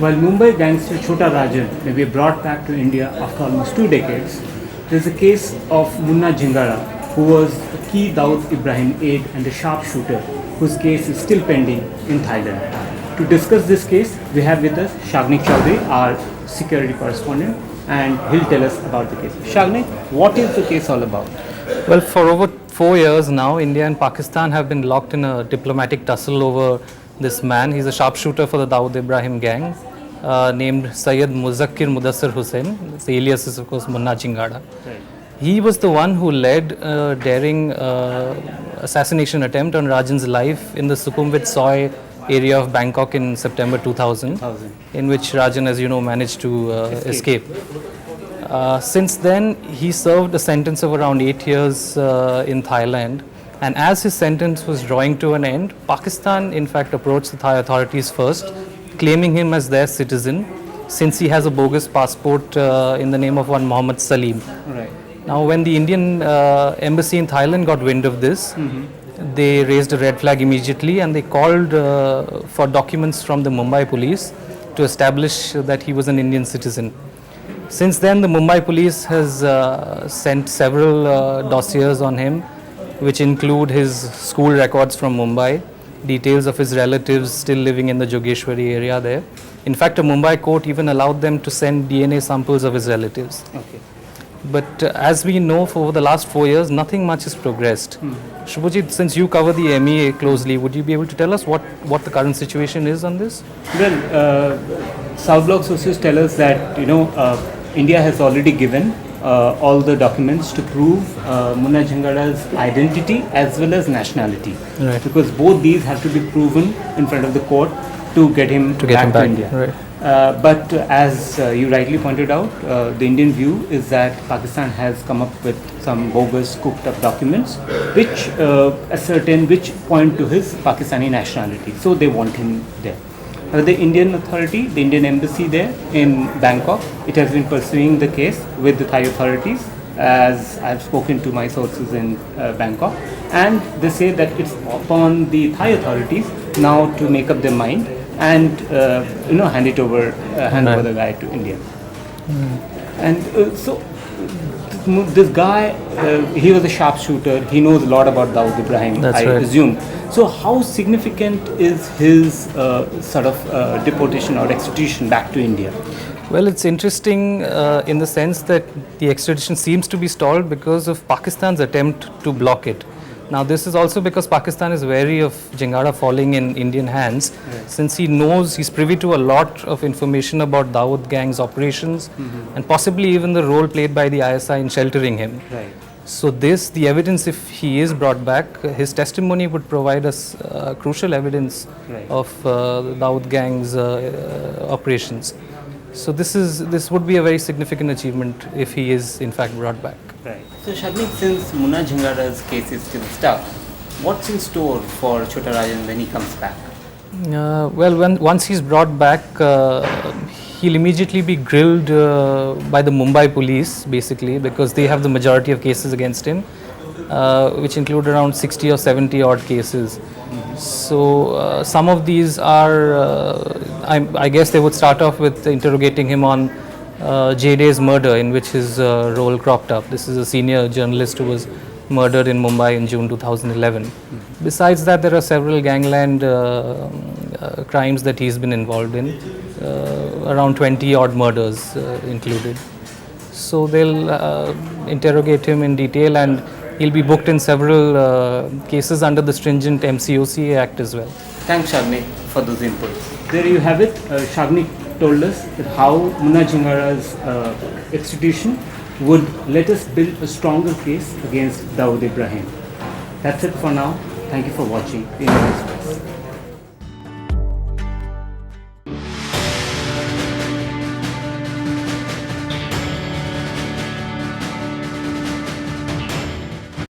While Mumbai gangster Chota Rajan may be brought back to India after almost 2 decades, there is a case of Munna Jhingara, who was a key Dawood Ibrahim aide and a sharpshooter, whose case is still pending in Thailand. To discuss this case, we have with us Shagnik Chaudhary, our security correspondent, and he'll tell us about the case. Shagnik, what is the case all about? Well, for over 4 years now, India and Pakistan have been locked in a diplomatic tussle over this man. He's a sharpshooter for the Dawood Ibrahim gang, named Syed Muzakkir Mudassir Hussain. His alias is, of course, Munna Jhingara. Right. He was the one who led a daring assassination attempt on Rajan's life in the Sukhumvit Soy area of Bangkok in September 2000, in which Rajan, as you know, managed to escape. Since then, he served a sentence of around 8 years in Thailand. And as his sentence was drawing to an end, Pakistan, in fact, approached the Thai authorities first, claiming him as their citizen, since he has a bogus passport in the name of one Mohammed Salim. Right. Now, when the Indian embassy in Thailand got wind of this, they raised a red flag immediately, and they called for documents from the Mumbai police to establish that he was an Indian citizen. Since then, the Mumbai police has sent several dossiers on him, which include his school records from Mumbai, details of his relatives still living in the Jogeshwari area there. In fact, a Mumbai court even allowed them to send DNA samples of his relatives. Okay. But as we know, for over the last 4 years, nothing much has progressed. Shubhajit, since you cover the MEA closely, would you be able to tell us what the current situation is on this? Well, South Block sources tell us that India has already given all the documents to prove Munna Jhingara's identity as well as nationality, Right. because both these have to be proven in front of the court to get him back to India. Right. But as you rightly pointed out, the Indian view is that Pakistan has come up with some bogus cooked up documents which ascertain which point to his Pakistani nationality. So they want him there. The Indian authority, the Indian embassy there in Bangkok, it has been pursuing the case with the Thai authorities, as I've spoken to my sources in Bangkok, and they say that it's upon the Thai authorities now to make up their mind and hand over the guy to India. And so this guy, he was a sharpshooter. He knows a lot about Dawood Ibrahim, That's I right. assume. So how significant is his deportation or extradition back to India? Well, it's interesting in the sense that the extradition seems to be stalled because of Pakistan's attempt to block it. Now, this is also because Pakistan is wary of Jhingara falling in Indian hands, since he's privy to a lot of information about Dawood gang's operations and possibly even the role played by the ISI in sheltering him. Right. So the evidence, if he is brought back, his testimony would provide us crucial evidence of the Dawood gang's operations. So this would be a very significant achievement if he is in fact brought back. Right. So Shagnik, since Munna Jhingara's case is still stuck, what's in store for Chota Rajan when he comes back? Once he's brought back, he'll immediately be grilled by the Mumbai police, basically, because they have the majority of cases against him, which include around 60 or 70 odd cases. So some of these are, I guess they would start off with interrogating him on J-Day's murder, in which his role cropped up. This is a senior journalist who was murdered in Mumbai in June 2011. Besides that, there are several gangland crimes that he's been involved in, around 20 odd murders included. So they'll interrogate him in detail, and he'll be booked in several cases under the stringent MCOCA Act as well. Thanks, Shagnik, for those inputs. There you have it. Shagnik told us that how Munna Jhingara's extradition would let us build a stronger case against Dawood Ibrahim. That's it for now. Thank you for watching the Indian Express.